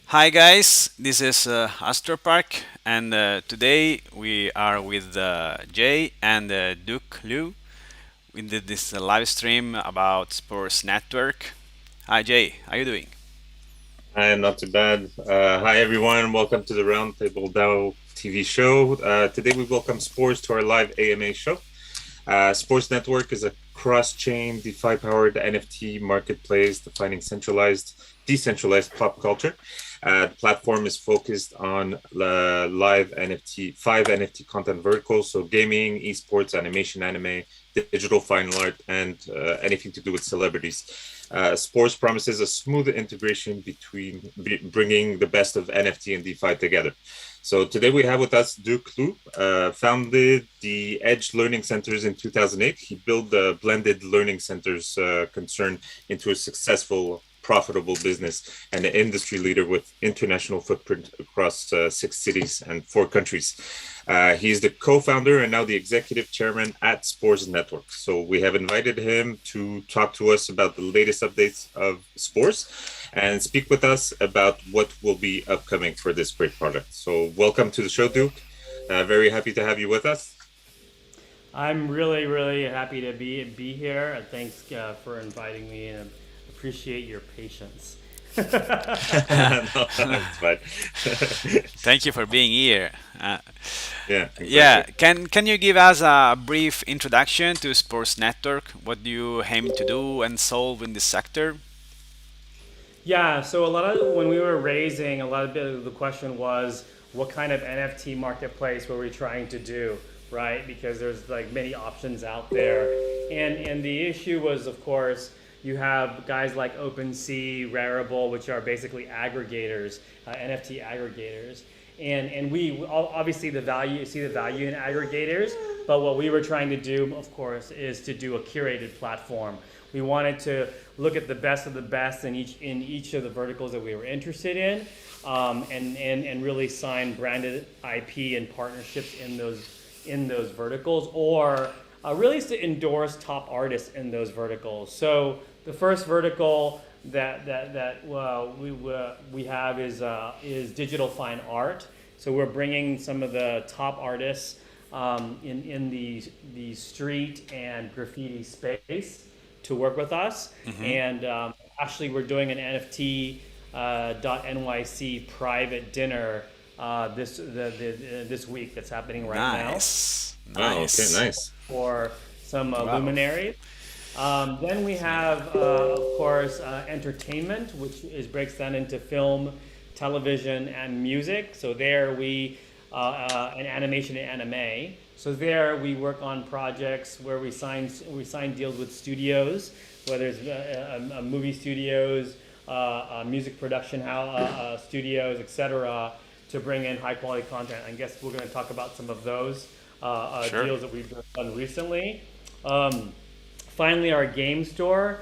Hi guys, this is Astro Park, and today we are with Jay and Duke Liu. We did this live stream about Spores Network. Hi Jay, how you doing? Hi, not too bad. Hi, everyone. Welcome to the Roundtable DAO TV show. Today, we welcome Spores to our live AMA show. Sports Network is a cross-chain, DeFi-powered NFT marketplace defining decentralized pop culture. The platform is focused on live NFT, five NFT content verticals, so gaming, esports, animation, anime, digital fine art, and anything to do with celebrities. Sports promises a smooth integration between bringing the best of NFT and DeFi together. So today we have with us Duke Lu, founded the Edge Learning Centers in 2008. He built the blended learning centers concern into a successful, profitable business and an industry leader with international footprint across 6 cities and 4 countries. He is the co-founder and now the executive chairman at Spores Network. So we have invited him to talk to us about the latest updates of Spores and speak with us about what will be upcoming for this great product. So welcome to the show, Duke. Very happy to have you with us. I'm really, really happy to be here. Thanks for inviting me, and appreciate your patience. No, it's fine. Thank you for being here. Uh, Yeah, yeah, exactly. can you give us a brief introduction to Sports Network? What do you aim to do and solve in this sector? Yeah, so a lot of when we were raising, a lot of the question was, what kind of NFT marketplace were we trying to do, right? Because there's like many options out there, and the issue was, of course, you have guys like OpenSea, Rarible, which are basically aggregators, NFT aggregators, and we obviously the value see the value in aggregators, but what we were trying to do, of course, is to do a curated platform. We wanted to look at the best of the best in each of the verticals that we were interested in, and really sign branded IP and partnerships in those verticals, or really to endorse top artists in those verticals. So the first vertical that we have is digital fine art. So we're bringing some of the top artists in the street and graffiti space to work with us. Hmm. And actually, we're doing an NFT .nyc private dinner this week that's happening right now Nice, Wow. Okay. nice. Nice. for some Wow. luminaries. Then we have, of course, entertainment, which breaks down into film, television, and music. So there and animation and anime. So there we work on projects where we sign deals with studios, whether it's movie studios, music production studios, etc., to bring in high quality content. I guess we're going to talk about some of those Sure. deals that we've done recently. Um, Finally, our game store.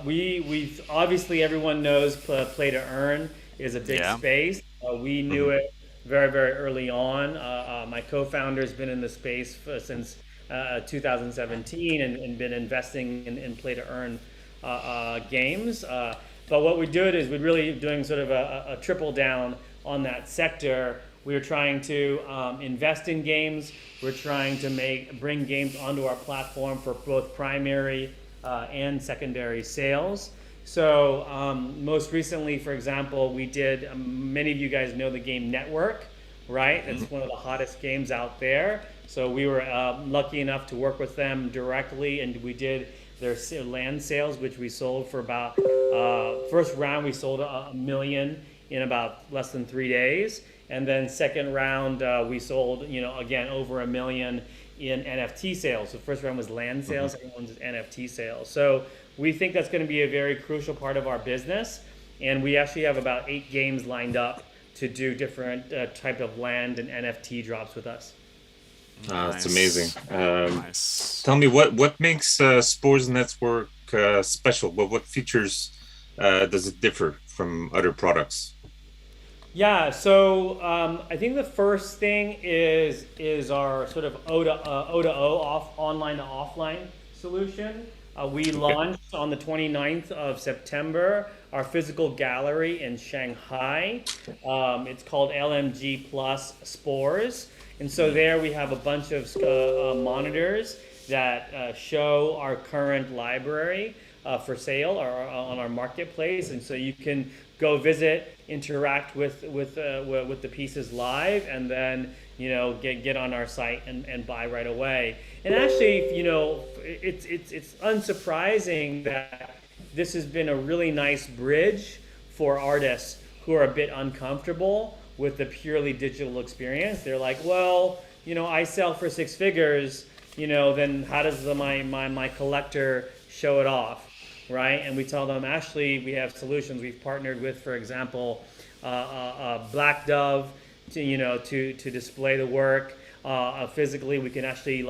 We obviously everyone knows play to earn is a big Yeah. space. We knew Mhm. it very very early on. My co-founder has been in the space since 2017 and been investing in play to earn games. But what we did is we're really doing sort of a triple down on that sector. We are trying to invest in games. We're trying to bring games onto our platform for both primary and secondary sales. So most recently, for example, we did. Many of you guys know the game Network, right? Mhm. It's one of the hottest games out there. So we were lucky enough to work with them directly, and we did their land sales, which we sold for about first round we sold a million in about less than 3 days, and then second round we sold again over a million in NFT sales. So first round was land Mhm. sales, second one was NFT sales. So we think that's going to be a very crucial part of our business, and we actually have about 8 games lined up to do different type of land and NFT drops with us. It's amazing. Nice. Nice. Tell me what makes Spores Network special? What features does it differ from other products? Yeah, so I think the first thing is our sort of O to O off online to offline solution. We Okay. launched on the 29th of September our physical gallery in Shanghai. It's called LMG Plus Spores. And so there we have a bunch of monitors that show our current library for sale or on our marketplace. And so you can go visit, interact with the pieces live, and then get on our site and buy right away. And actually, it's unsurprising that this has been a really nice bridge for artists who are a bit uncomfortable with the purely digital experience. They're like, well, I sell for six figures, then how does my collector show it off, right? And we tell them, actually, we have solutions. We've partnered with, for example, Black Dove to display the work. Physically, we can actually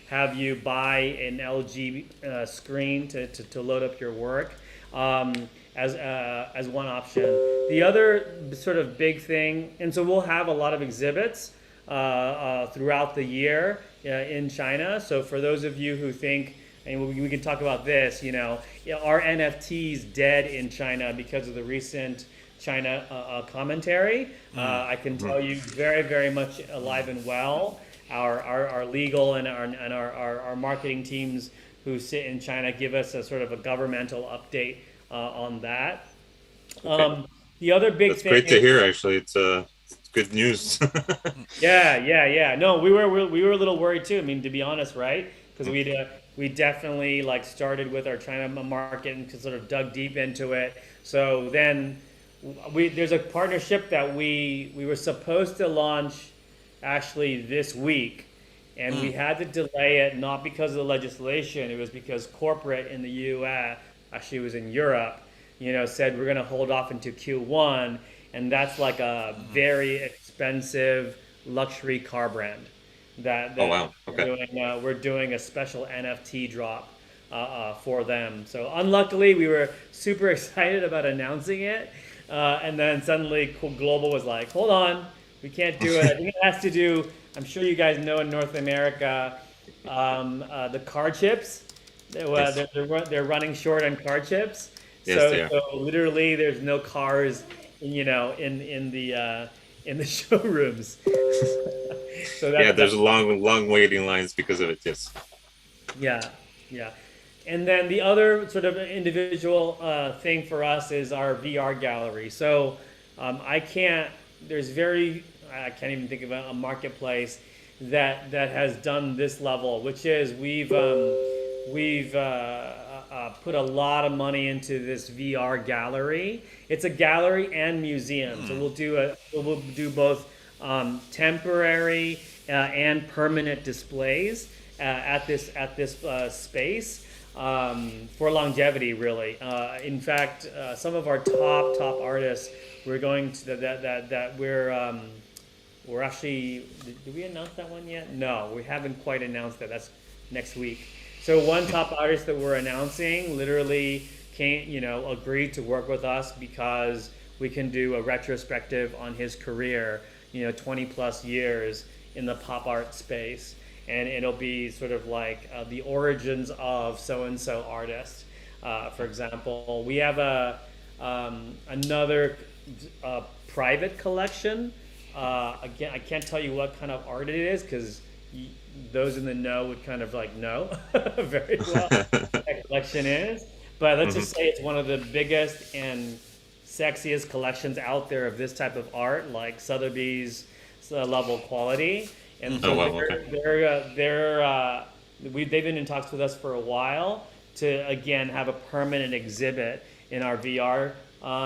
have you buy an LG screen to load up your work as one option. The other sort of big thing, and so we'll have a lot of exhibits throughout the year in China. So for those of you who think, and we can talk about this, are NFTs dead in China because of the recent China commentary? I can tell you very, very much alive and well. Our legal and our marketing teams who sit in China give us a sort of a governmental update on that. Okay. The other big That's thing great to is, hear. Actually, it's good news. yeah. No, we were a little worried too. I mean, to be honest, right? Because we definitely started with our China market and sort of dug deep into it. So then there's a partnership that we were supposed to launch actually this week, and we had to delay it not because of the legislation. It was because corporate in the U.S. actually it was in Europe. Said we're going to hold off into Q1, and that's like a very expensive luxury car brand that Oh wow. Okay. we're doing a special NFT drop for them. So unluckily, we were super excited about announcing it, and then suddenly Global was like, "Hold on, we can't do it." I think it has to do. I'm sure you guys know in North America, the car chips. Yes. They're running short on car chips. Yes, So, they are. so literally, there's no cars, in the showrooms. So Yeah, that's there's long waiting lines because of it. Yes. yeah, yeah. And then the other sort of individual thing for us is our VR gallery. So I can't. I can't even think of a marketplace that has done this level, which is we've put a lot of money into this VR gallery. It's a gallery and museum, so we'll do both temporary and permanent displays at this space for longevity, really. In fact, some of our top artists, we're going to that we're actually. Did we announce that one yet? No, we haven't quite announced that. That's next week. So one top artist that we're announcing literally agreed to work with us because we can do a retrospective on his career, 20 plus years in the pop art space. And it'll be sort of like the origins of so-and-so artist. For example, we have another private collection. Again, I can't tell you what kind of art it is because those in the know would kind of know very well what that collection is. But let's just say it's one of the biggest and sexiest collections out there of this type of art, like Sotheby's level quality. And so Oh wow. Okay. they've been in talks with us for a while to again have a permanent exhibit in our VR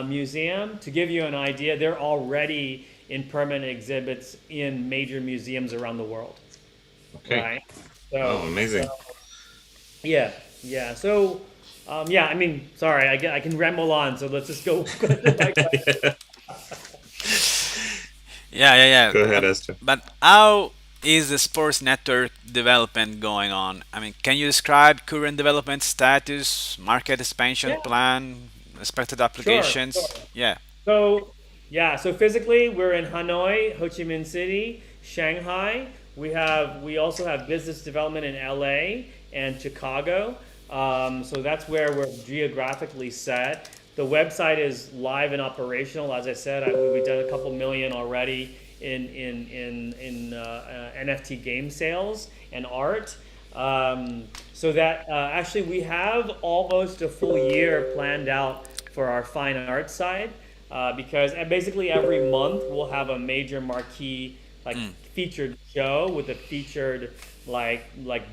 museum. To give you an idea, they're already in permanent exhibits in major museums around the world. Okay. Right. Oh, amazing. Yeah. So, I mean, sorry, I can ramble on. So let's just go. Yeah. Go ahead, Esther. But how is the sports network development going on? I mean, can you describe current development status, market expansion Yeah. plan, expected Sure. applications? Yeah. So, so physically we're in Hanoi, Ho Chi Minh City, Shanghai. We also have business development in LA and Chicago. So that's where we're geographically set. The website is live and operational. As I said, we've done a couple million already in NFT game sales and art. So that actually we have almost a full year planned out for our fine art side, because basically every month we'll have a major marquee like featured show with a featured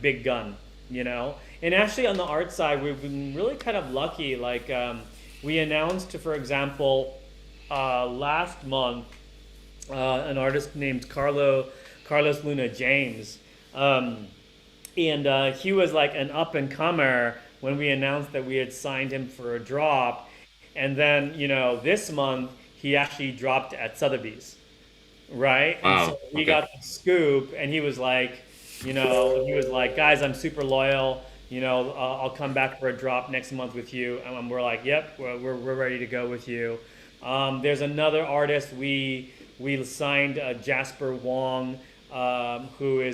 big gun, you know. And actually on the art side, we've been really kind of lucky. We announced, for example, last month, an artist named Carlos Luna James. And he was like an up and comer when we announced that we had signed him for a drop. And then, this month he actually dropped at Sotheby's, right? And so Wow. we Okay. got the scoop, and he was like, guys, I'm super loyal. I'll come back for a drop next month with you. And we're like, yep, we're ready to go with you. There's another artist we signed, Jasper Wong, who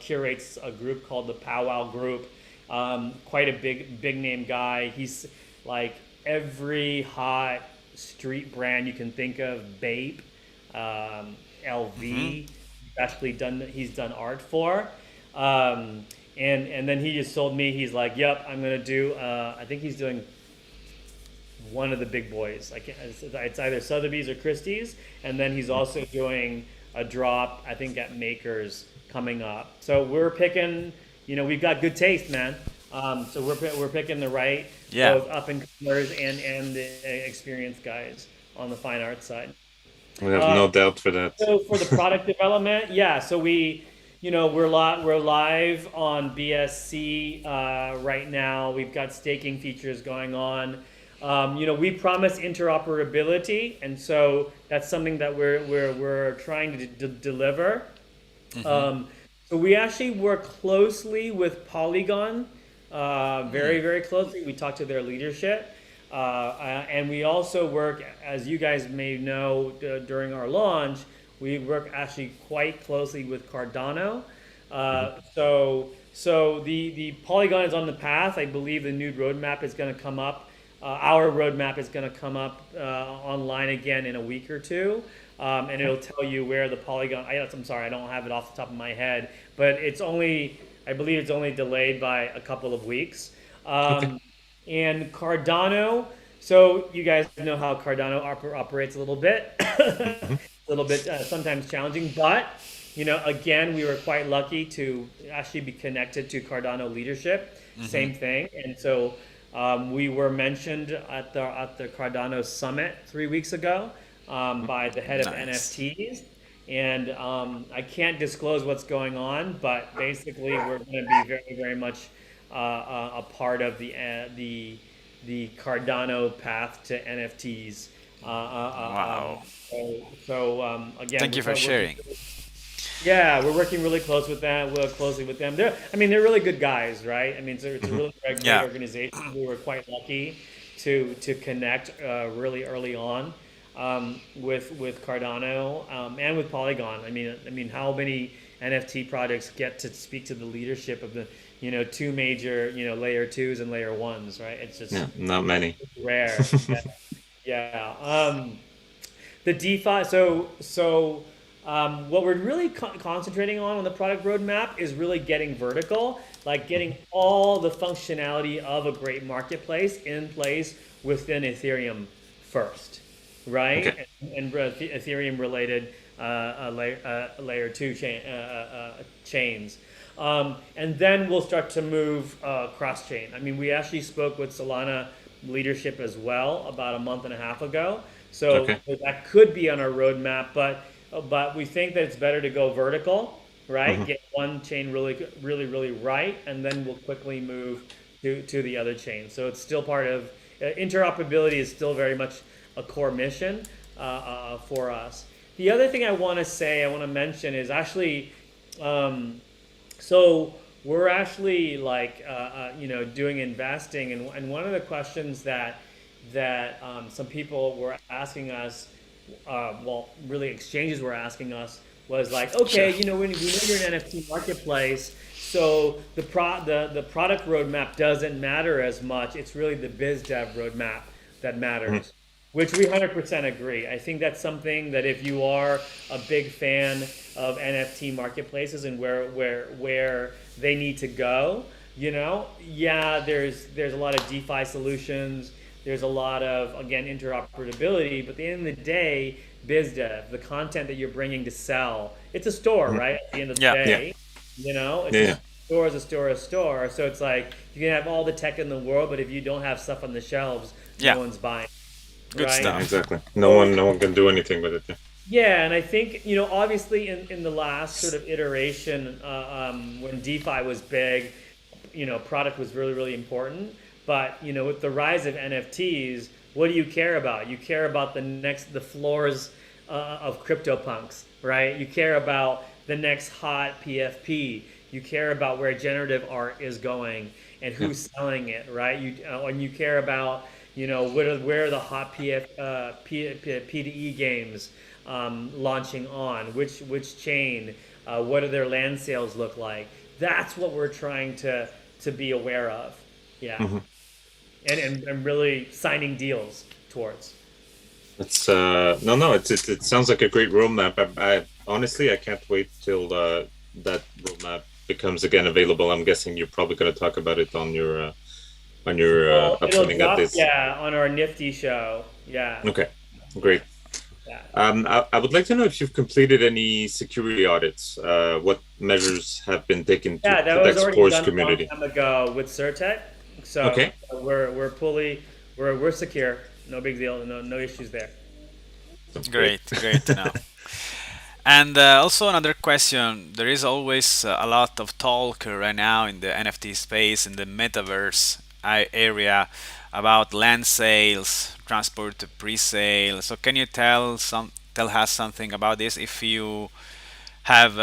curates a group called the Powwow Group. Quite a big name guy. He's like every hot street brand you can think of, Bape, Mm-hmm. LV. He's done art for. And then he just told me, he's like, yep, I'm gonna do. I think he's doing one of the big boys. It's either Sotheby's or Christie's, and then he's also doing a drop, I think, at Makers coming up. So we're picking. We've got good taste, man. So we're picking the right, Yeah. both up and comers and the experienced guys on the fine art side. We have Uh, no doubt for that. so for the product development, yeah. So we're live on BSC right now. We've got staking features going on. We promise interoperability, and so that's something that we're trying to deliver. Um, so we actually work closely with Polygon, very, very closely. We talk to their leadership. And we also work, as you guys may know, during our launch, we work actually quite closely with Cardano. So the Polygon is on the path. I believe the new roadmap is going to come up. Our roadmap is going to come up online again in a week or two, and it'll tell you where the Polygon. I'm sorry, I don't have it off the top of my head, but I believe it's only delayed by a couple of weeks. Okay. And Cardano. So you guys know how Cardano operates a little bit, Hmm. a little bit sometimes challenging, but again, we were quite lucky to actually be connected to Cardano leadership. Mm-hmm. Same thing, and so we were mentioned at the Cardano summit 3 weeks ago by the head of Nice. NFTs. And I can't disclose what's going on, but basically we're going to be very, very much a part of the Cardano path to NFTs. Wow. Again, Thank you for sharing. we're working really closely with them. They're really good guys, right? It's a really great Yeah. organization. We were quite lucky to connect really early on with Cardano and with Polygon. How many NFT projects get to speak to the leadership of the two major layer twos and layer ones, right? It's just Yeah, not many. rare. Yeah. Yeah. The DeFi. What we're really concentrating on the product roadmap is really getting vertical, like getting all the functionality of a great marketplace in place within Ethereum first, Okay. right? And Ethereum related layer two chains. And then we'll start to move cross chain. We actually spoke with Solana leadership as well about a month and a half ago. So Okay. that could be on our roadmap, but we think that it's better to go vertical, right? Hmm. Get one chain really right, and then we'll quickly move to the other chain. So it's still part of interoperability is still very much a core mission for us. The other thing I want to mention is actually, so we're actually doing investing, and one of the questions that some people were asking us, really exchanges were asking us was like, Sure. okay, we know you're an NFT marketplace, So the product roadmap doesn't matter as much. It's really the biz dev roadmap that Mhm. matters, which we 100% agree. I think that's something that if you are a big fan of NFT marketplaces and where they need to go, yeah, there's a lot of DeFi solutions. There's a lot of, again, interoperability, but at the end of the day, biz dev, the content that you're bringing to sell, it's a store, Mhm. right? At the end of the Yeah. Yeah. day, it's Yeah. a Yeah. store is a store is a store. So it's like you can have all the tech in the world, but if you don't have stuff on the shelves, no Yeah. one's buying, Good right? Yeah. stuff. Exactly. So No one can do anything with it. Yeah. yeah, and I think obviously in the last sort of iteration, when DeFi was big, product was really really important. But with the rise of NFTs, what do you care about? You care about the floors of CryptoPunks, right? You care about the next hot PFP. You care about where generative art is going and Yeah. who's selling it, right? And you care about where are the hot PDE games launching on, which chain, what do their land sales look like? That's what we're trying to be aware of, yeah, Mhm. and really signing deals towards. It's no. It sounds like a great roadmap. I honestly I can't wait till that roadmap becomes again available. I'm guessing you're probably going to talk about it on your Well, it'll upcoming drop, updates. yeah, on our Nifty show, yeah, Okay, great. yeah. I would like to know if you've completed any security audits. What measures have been taken to Yeah, that was protect already Spores done a long community? time ago with Certec. So Okay, we're secure. No big deal. No issues there. great. Great to know. And also another question, there is always a lot of talk right now in the NFT space, in the metaverse area about land sales, transport to pre-sale. So can you tell us something about this if you have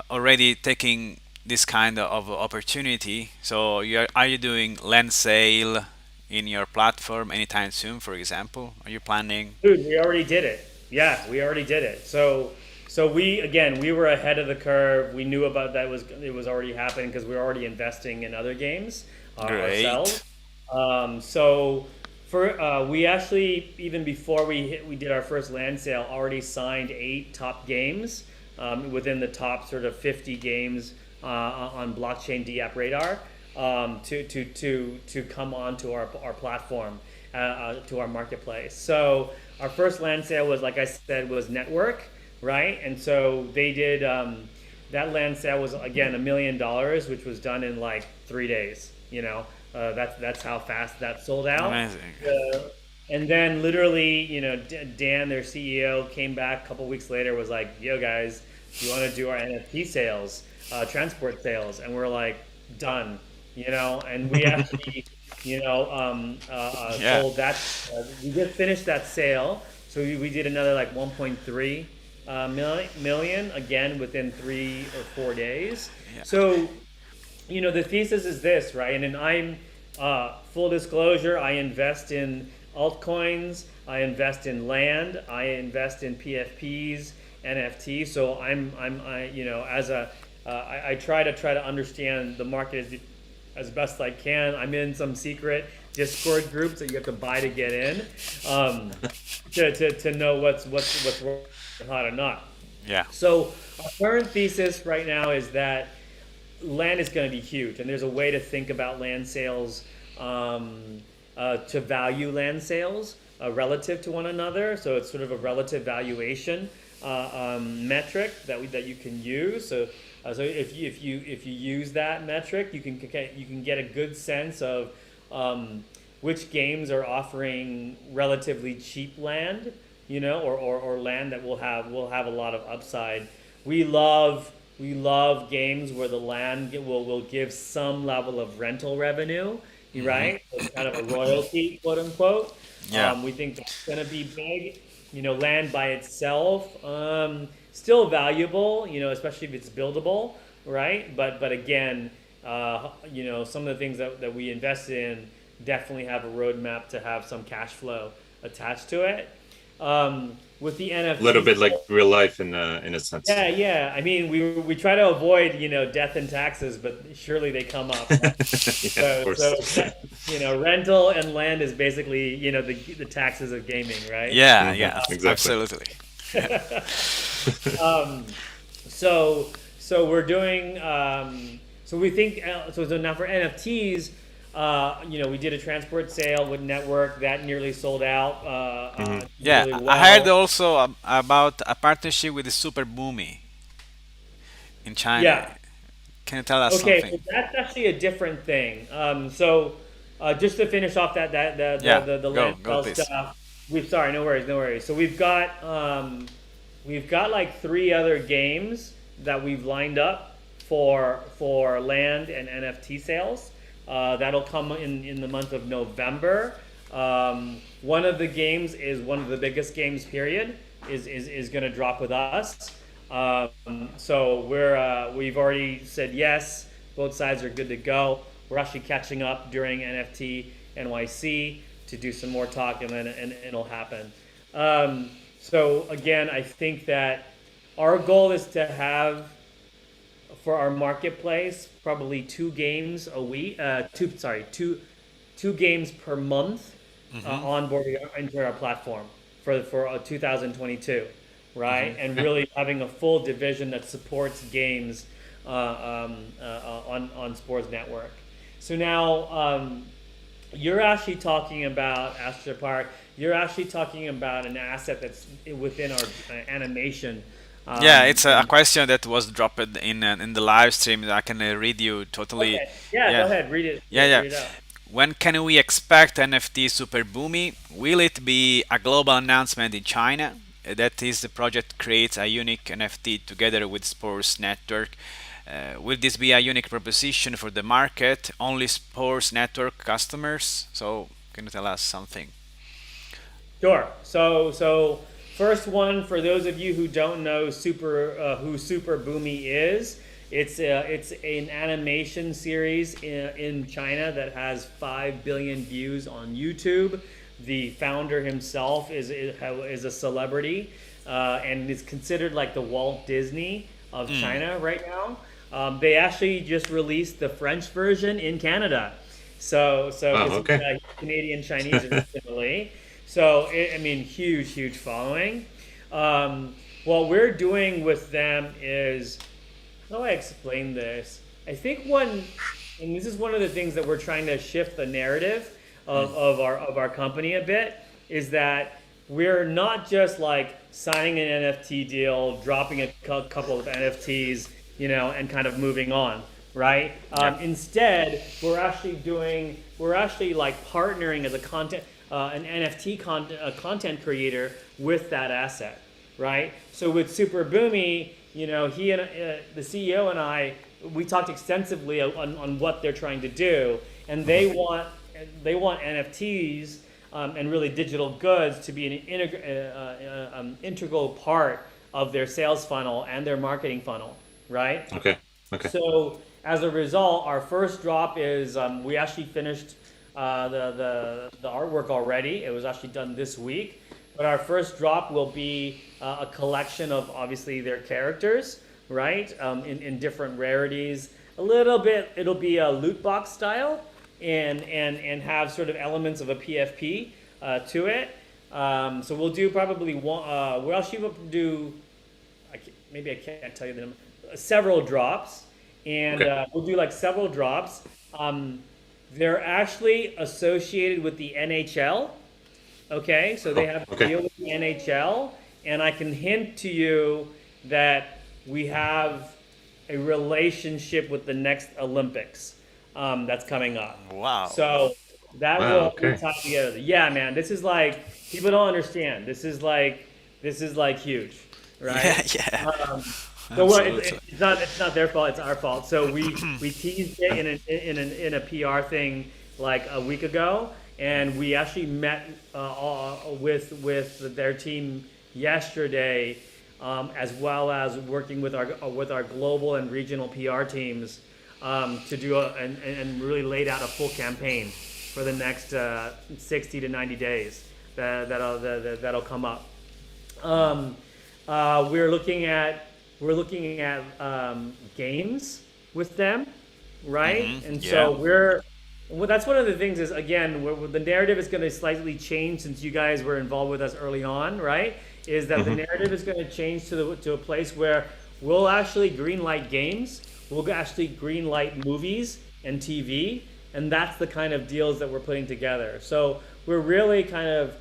already taken this kind of opportunity? So are you doing land sale in your platform anytime soon, for example? Are you planning? Dude, we already did it. Yeah, we already did it. So we were ahead of the curve. We knew about that was it was already happening because we were already investing in other games ourselves. Great. So for we actually even before we did our first land sale already signed 8 top games within the top sort of 50 games on blockchain DApp radar to come onto our platform to our marketplace. So our first land sale was, like I said, was network, right? And so they did that land sale was again $1 million, which was done in like 3 days. That's how fast that sold out. Amazing. Uh, and then literally, Dan, their CEO, came back a couple weeks later, was like, "Yo, guys, do you want to do our NFT sales, transport sales?" And we're like, "Done." And we actually, Yeah. sold that. We just finished that sale, so we did another like 1.3 million again within 3 or 4 days. Yeah. So the thesis is this, right? And then I'm full disclosure, I invest in altcoins, I invest in land, I invest in PFPs, NFTs. So I try to understand the market as best I can. I'm in some secret Discord groups that you have to buy to get in, to know what's hot or not. Yeah. So our current thesis right now is that land is going to be huge, and there's a way to think about land sales to value land sales relative to one another. So it's sort of a relative valuation metric that you can use. So if you use that metric, you can get a good sense of which games are offering relatively cheap land, or land that will have a lot of upside. We love games where the land will give some level of rental revenue, right? It's kind of a royalty, quote unquote. Yeah. We think that's going to be big. Land by itself, still valuable, especially if it's buildable, right? But again, some of the things that we invest in definitely have a roadmap to have some cash flow attached to it. with the A little NFTs. bit like real life in a sense. Yeah, yeah. I mean, we try to avoid death and taxes, but surely they come up. Right? Yeah, of course. Rental and land is basically the taxes of gaming, right? Yeah, Hmm. yeah, Exactly. absolutely. So we're doing so we think so now for NFTs, we did a transport sale with Network that nearly sold out, Hmm. did Yeah, really I heard well. also about a partnership with the Super Boomi in China. Yeah. Can you tell us Okay, something? so that's actually a different thing. Just to finish off that Yeah, the land go sale please. stuff, we've sorry, no worries, no worries. So we've got like three other games that we've lined up for land and NFT sales. That'll come in the month of November. One of the games is one of the biggest games. Period is going to drop with us. So we've already said yes. Both sides are good to go. We're actually catching up during NFT NYC to do some more talk, and then it'll happen. So again, I think that our goal is to have for our marketplace probably two games a week. Two games per month onboarding into our platform for 2022, right? And really having a full division that supports games on Spores Network. So now you're actually talking about Astra Park. You're actually talking about an asset that's within our animation. Yeah, it's a And question that was dropped in the live stream. I can read you totally. okay, yeah, go Yeah, ahead, read it, yeah, yeah. read it out. When can we expect NFT Super Boomy? Will it be a global announcement in China? That is, the project creates a unique NFT together with Spores Network. Will this be a unique proposition for the market? Only Spores Network customers? So, can you tell us something? Sure. First one for those of you who don't know who Super Boomy is. It's an animation series in China that has 5 billion views on YouTube. The founder himself is a celebrity and is considered like the Walt Disney of China right now. They actually just released the French version in Canada. Oh, Because he's okay. Canadian Chinese originally. I mean, huge following. What we're doing with them is, how do I explain this? I think and this is one of the things that we're trying to shift the narrative of our company a bit, is that we're not just like signing an NFT deal, dropping a couple of NFTs, and kind of moving on, right? Yeah. Instead, we're actually like partnering as an NFT content creator with that asset, right? So with Super Boomy, he and the CEO and I, we talked extensively on what they're trying to do, and they want NFTs and really digital goods to be an integral part of their sales funnel and their marketing funnel, right? Okay. Okay. So as a result, our first drop is we actually finished the artwork already. It was actually done this week. But our first drop will be a collection of obviously their characters, right? In different rarities. A little bit, it'll be a loot box style and have sort of elements of a PFP to it. So we'll do probably one. We'll actually do. Maybe I can't tell you the number. Several drops, and Okay. we'll do like several drops. They're actually associated with the NHL. Okay, so they Oh, have a okay. deal with the NHL, and I can hint to you that we have a relationship with the next Olympics that's coming up. Wow. So that Wow. will be Okay. tied together. Yeah, man, this is like people don't understand. This is like huge, Yeah, right? yeah. Um, so what? Absolutely. It's not their fault. It's our fault. So we teased it in a PR thing like a week ago, and we actually met with their team yesterday, as well as working with our global and regional PR teams to do and really laid out a full campaign for the next 60 to 90 days. that'll come up. Um, we're looking at games with them, right? And Yeah. so well, that's one of the things is again, the narrative is going to slightly change since you guys were involved with us early on, right? Is that the Hmm. narrative is going to change to a place where we'll actually greenlight games, we'll actually greenlight movies and TV, and that's the kind of deals that we're putting together. So we're really kind of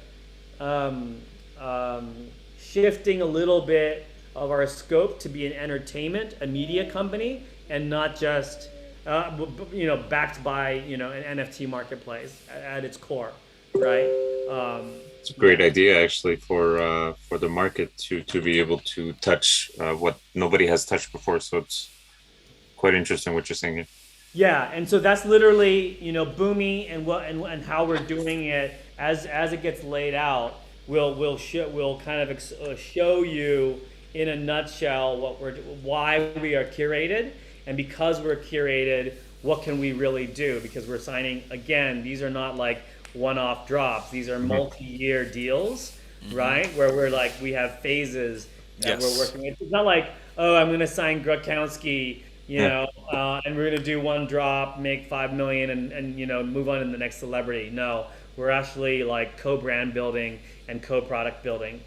um, um, shifting a little bit of our scope to be an entertainment, a media company, and not just backed by an NFT marketplace at its core, right? It's a great Yeah. idea actually for the market to be able to touch what nobody has touched before. So it's quite interesting what you're saying here. Yeah, and so that's literally, Boomi and what and how we're doing it as it gets laid out. We'll kind of show you in a nutshell why we are curated, and because we're curated, what can we really do? Because we're signing again. These are not like one-off drops. These are Hmm. multi-year deals, right? Where we have phases that we're Yes. working with. It's not like, oh, I'm going to sign Gronkowski, Yeah, and we're gonna do one drop, make 5 million, and move on to the next celebrity. No, we're actually like co-brand building and co-product building.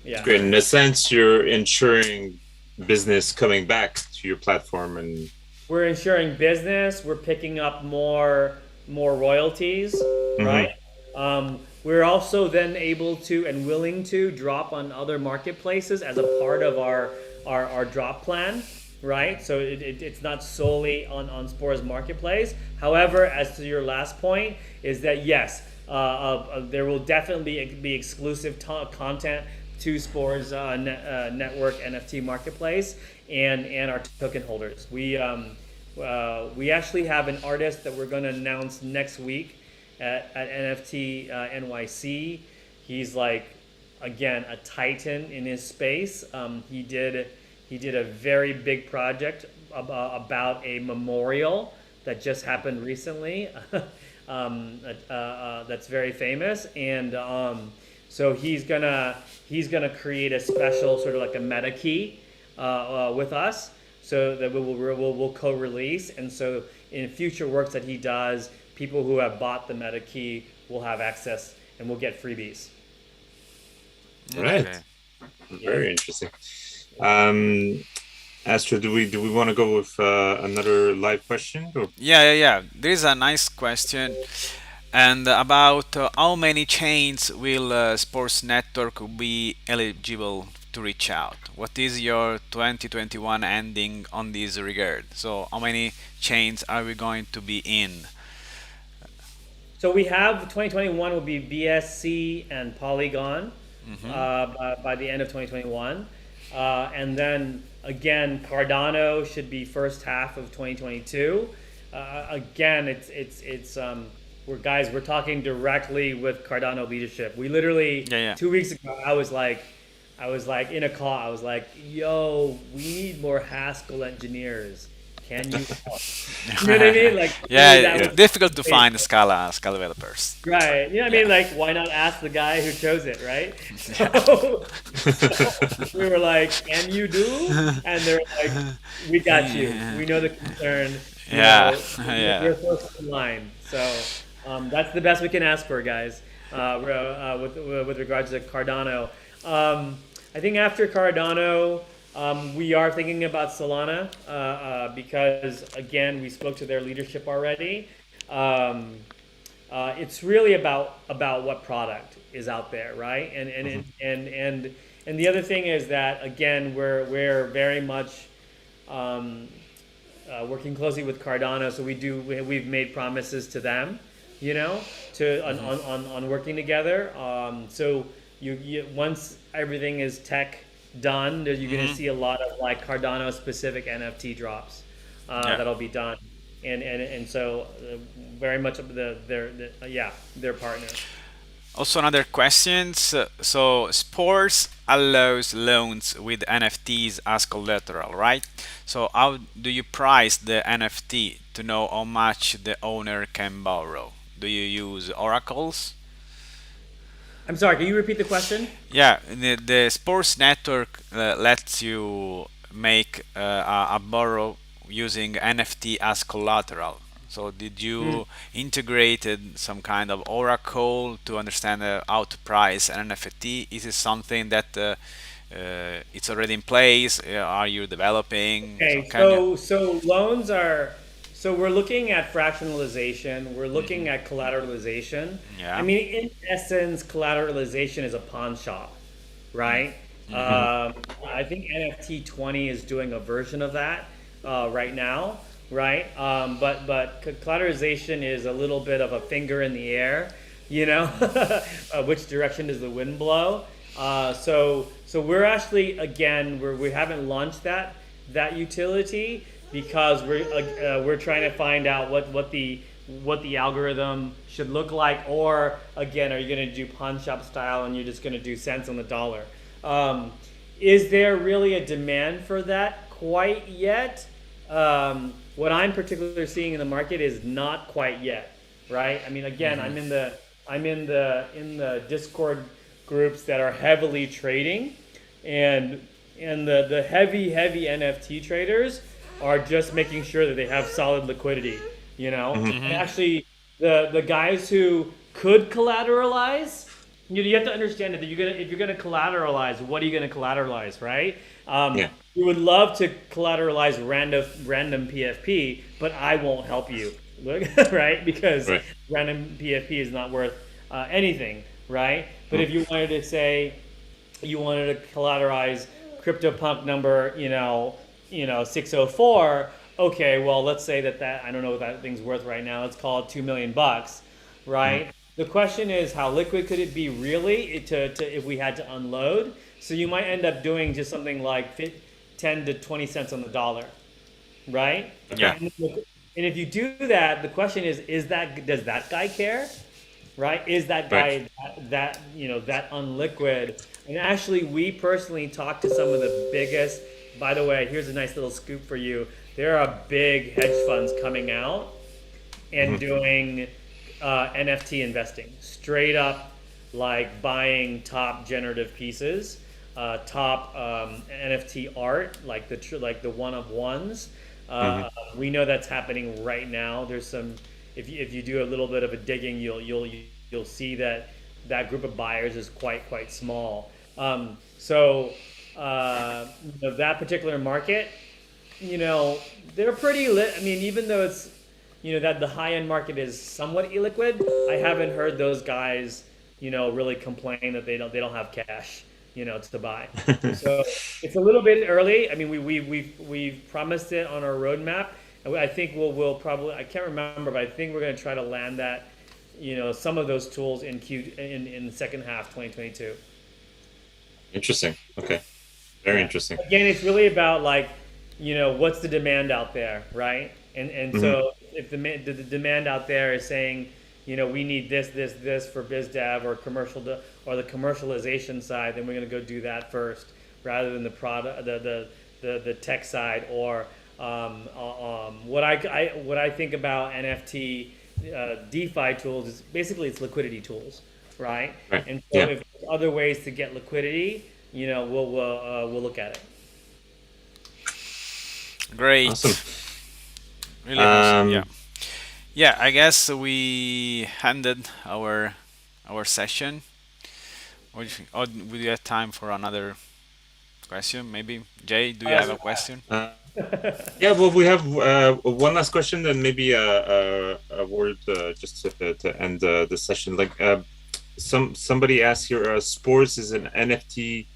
it's Yeah, great. In a sense, you're ensuring business coming back to your platform, and we're ensuring business. We're picking up more royalties, right? mhm. We're also then able to and willing to drop on other marketplaces as a part of our drop plan, right? So it's not solely on Spores marketplace. However, as to your last point, is that yes, there will definitely be exclusive content to Spores network NFT marketplace and our token holders. We actually have an artist that we're going to announce next week at NFT NYC. He's like, again, a titan in his space. He did a very big project about a memorial that just happened recently. That's very famous, and so he's gonna create a special sort of like a meta key with us, so that we'll co-release, and so in future works that he does, people who have bought the meta key will have access and will get freebies. All right, Okay. Yeah. very interesting. Um, Astro, do we want to go with another live question? Or Yeah. There is a nice question, and about how many chains will Sports Network be eligible to reach out? What is your 2021 ending on this regard? So, how many chains are we going to be in? So we have 2021 will be BSC and Polygon by the end of 2021, and then again Cardano should be first half of 2022. Again, we're talking directly with Cardano leadership. We literally Yeah. 2 weeks ago I was like in a call. I was like, "Yo, we need more Haskell engineers. Can you help?" You know what I mean? Like Yeah, literally that it's yeah. was difficult to crazy. find Scala developers. Right. You know what I Yeah. mean? Like, why not ask the guy who chose it, right? So we were like, "Can you do?" And they're like, "We got you. Yeah. We know the concern. Yeah. We're Yeah. first in line." So that's the best we can ask for, guys. With regards to Cardano, I think after Cardano, we are thinking about Solana because again, we spoke to their leadership already. Um, it's really about what product is out there, right? Mhm. And the other thing is that again, we're very much um, working closely with Cardano, so we've made promises to them, you know, to on working together. So once everything is tech done, you're going to see a lot of like Cardano specific NFT drops Yeah. that'll be done, and so very much of their partners. Also, another questions. So, Spores allows loans with NFTs as collateral, right? So, how do you price the NFT to know how much the owner can borrow? Do you use oracles? I'm sorry, can you repeat the question? Yeah, the Spores network lets you make a borrow using NFT as collateral. So did you integrated some kind of oracle to understand how to price an NFT? Is it something that it's already in place? Are you developing? So Okay, can you? so loans are so we're looking at fractionalization, we're looking at collateralization. I Yeah. mean, in essence, collateralization is a pawn shop, right? I think NFT 20 is doing a version of that right now, right? But collateralization is a little bit of a finger in the air, you know, which direction does the wind blow? So we're actually again we haven't launched that utility because we're trying to find out what the algorithm should look like, or again, are you going to do pawn shop style and you're just going to do cents on the dollar? Um, is there really a demand for that quite yet? What I'm particularly seeing in the market is not quite yet, right? I mean, again, I'm in the Discord groups that are heavily trading, and the heavy NFT traders are just making sure that they have solid liquidity, you know. And actually, the guys who could collateralize, you have to understand that if you're gonna collateralize, what are you gonna collateralize, right? Yeah. You would love to collateralize random PFP, but I won't help you, right? Because Right. random PFP is not worth anything, right? But if you wanted to say you wanted to collateralize CryptoPunk number, 604. Okay, well, let's say that I don't know what that thing's worth right now. Let's call it $2 million, right? The question is, how liquid could it be really to if we had to unload? So you might end up doing just something like 10 to 20 cents on the dollar, right? Yeah. And if you do that, the question is that does that guy care? Right? Is that Right. guy that unliquid? And actually, we personally talked to some of the biggest. By the way, here's a nice little scoop for you. There are big hedge funds coming out and doing NFT investing, straight up, like buying top generative pieces, top NFT art, like the one of ones. We know that's happening right now. There's some. If you do a little bit of a digging, you'll see that that group of buyers is quite small. That particular market, they're pretty lit. I mean, even though it's that the high end market is somewhat illiquid, I haven't heard those guys really complain that they don't have cash to buy. So it's a little bit early. I mean, we've promised it on our roadmap. And I think we'll probably, I can't remember, but I think we're going to try to land that some of those tools in the second half 2022. Interesting. Okay. Very Yeah. interesting. Again, it's really about like, what's the demand out there, right? And so if the demand out there is saying, we need this for biz dev or or the commercialization side, then we're going to go do that first, rather than the product, the tech side, or what I think about NFT DeFi tools is basically it's liquidity tools, right? Right. And so Yeah. if there's other ways to get liquidity, we'll look at it. Great. Awesome. Really awesome. Yeah. Um, Yeah, I guess we ended our session. Or would you have time for another question? Maybe Jay, do you have a question? uh, yeah. Well, we have one last question, then maybe a word just to end the session. Like somebody asked here, Spores is an NFT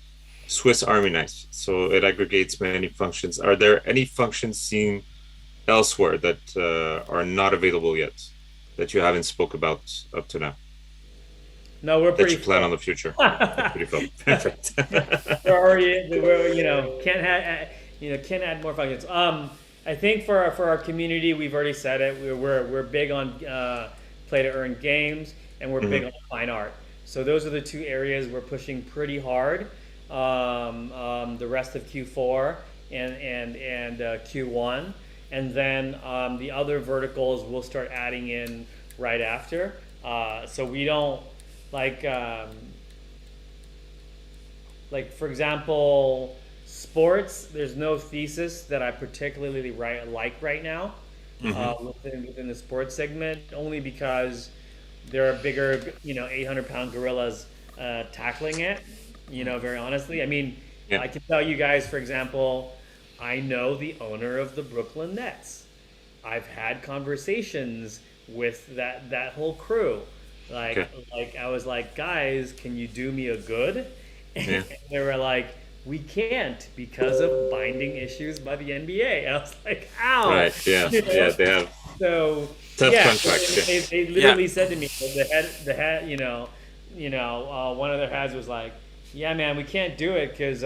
Swiss Army knife, so it aggregates many functions. Are there any functions seen elsewhere that are not available yet, that you haven't spoke about up to now, No, we're that pretty you plan on full. the future? You're pretty full. Perfect. Can't add more functions. I think for our community, we've already said it. We're big on play to earn games, and we're big on fine art. So those are the two areas we're pushing pretty hard. The rest of Q4 and Q1, and then the other verticals we'll start adding in right after. So we don't like like for example, sports. There's no thesis that I particularly like right now Mm-hmm. within the sports segment, only because there are bigger, 800-pound gorillas tackling it. Very honestly, I mean, Yeah. I can tell you guys, for example, I know the owner of the Brooklyn Nets. I've had conversations with that whole crew. Okay. Like I was like, guys, can you do me a good? And Yeah. they were like, we can't because of binding issues by the NBA. I was like, ow, Right. Yeah. you Yeah. know. They have So tough yeah, contracts. Yeah. they Yeah. literally said to me, the head, one of their heads was like, yeah, man, we can't do it because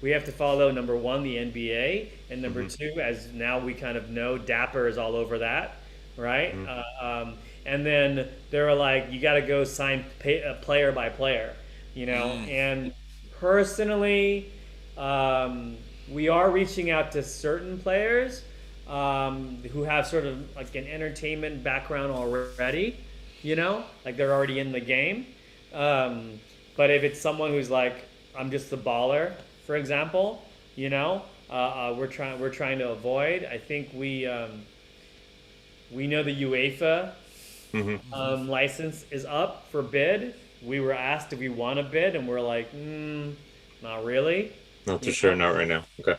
we have to follow number one, the NBA, and number Mm-hmm. two, as now we kind of know, Dapper is all over that, right? Mm-hmm. And then they were like, you got to go sign player by player, Mm. and personally, we are reaching out to certain players who have sort of like an entertainment background already, like they're already in the game. Um, but if it's someone who's like, I'm just the baller, for example, we're trying to avoid. I think we know the UEFA Mm-hmm. license is up for bid. We were asked if we want to bid, and we're like, not really. Not too You sure. know? Not right now. Okay.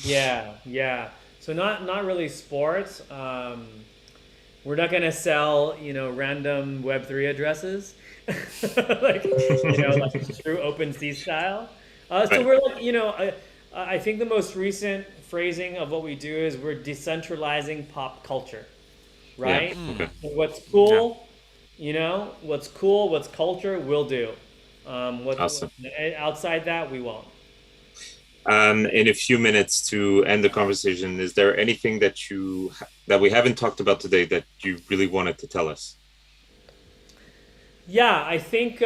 Yeah, yeah. So not really sports. We're not gonna sell, random Web3 addresses, like true OpenSea style. So Right. we're like, I think the most recent phrasing of what we do is we're decentralizing pop culture, Yeah. right? Okay. So what's Yeah. cool, what's cool, what's culture, we'll do. Awesome. Outside that, we won't. In a few minutes to end the conversation, is there anything that we haven't talked about today that you really wanted to tell us? Yeah, I think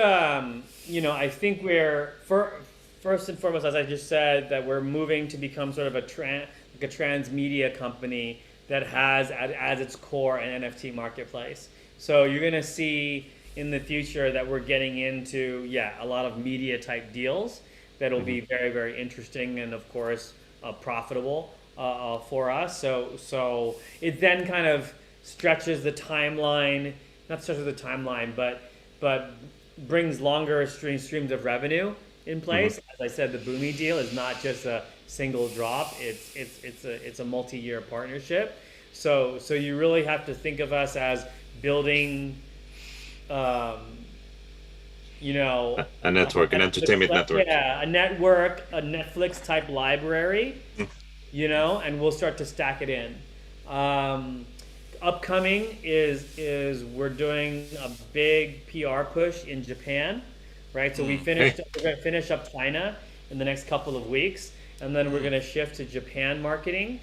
first and foremost, as I just said, that we're moving to become sort of like a transmedia company that has as its core an NFT marketplace. So you're gonna see in the future that we're getting into, a lot of media type deals that'll Mm-hmm. be very, very interesting and of course profitable for us. So it then kind of stretches the timeline, not stretches the timeline, but brings longer streams of revenue in Mm-hmm. place. As I said, the Boomi deal is not just a single drop; it's a multi-year partnership. So you really have to think of us as building, um, you know, A network, an entertainment network. yeah, a network, a Netflix type library, and we'll start to stack it in. Um, Upcoming is we're doing a big PR push in Japan, right? So Hey. we're gonna finish up China in the next couple of weeks, and then we're gonna shift to Japan marketing.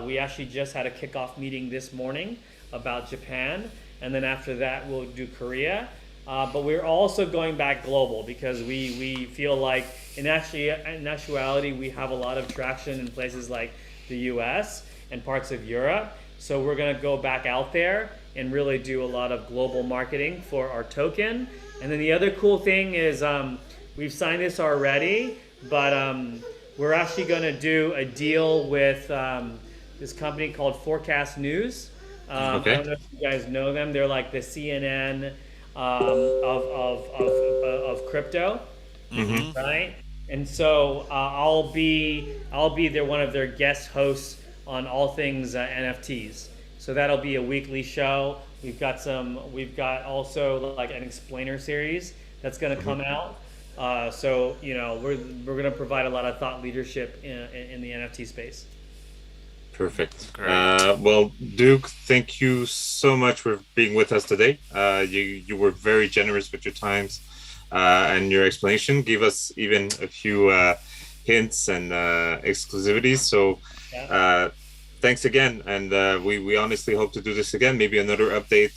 We actually just had a kickoff meeting this morning about Japan, and then after that we'll do Korea. But we're also going back global because we feel like in actuality we have a lot of traction in places like the U.S. and parts of Europe. So we're going to go back out there and really do a lot of global marketing for our token. And then the other cool thing is we've signed this already, but we're actually going to do a deal with this company called Forecast News. I Okay. don't know if you guys know them. They're like the CNN of crypto, Mm-hmm. Mm-hmm. right? And so I'll be one of their guest hosts on all things NFTs. So that'll be a weekly show. We've got also like an explainer series that's going to come out. So we're going to provide a lot of thought leadership in the NFT space. Perfect. Great. Well, Duke, thank you so much for being with us today. You were very generous with your times and your explanation. Gave us even a few hints and exclusivities. So Yeah. thanks again, and we honestly hope to do this again. Maybe another update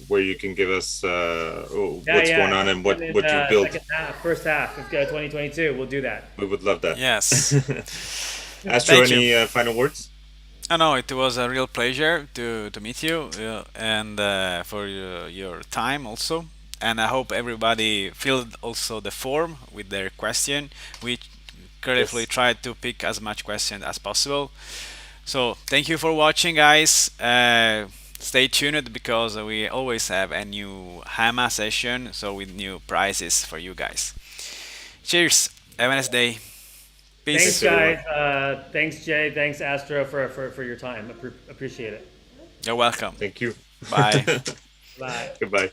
where you can give us what's going on and what you built. Second half, first half of 2022. We'll do that. We would love that. Yes. Astro, Thank you. any final words? I know it was a real pleasure to meet you and for your time also. and I hope everybody filled also the form with their question. We carefully Yes. tried to pick as much question as possible. So thank you for watching, guys. Stay tuned because we always have a new HAMA session, so with new prizes for you guys. Cheers. Have a nice day. Thanks, Thanks, Peace. everyone. guys. Thanks, Jay. Thanks, Astro, for your time. Appreciate it. You're welcome. Thank you. Bye. Bye. Goodbye.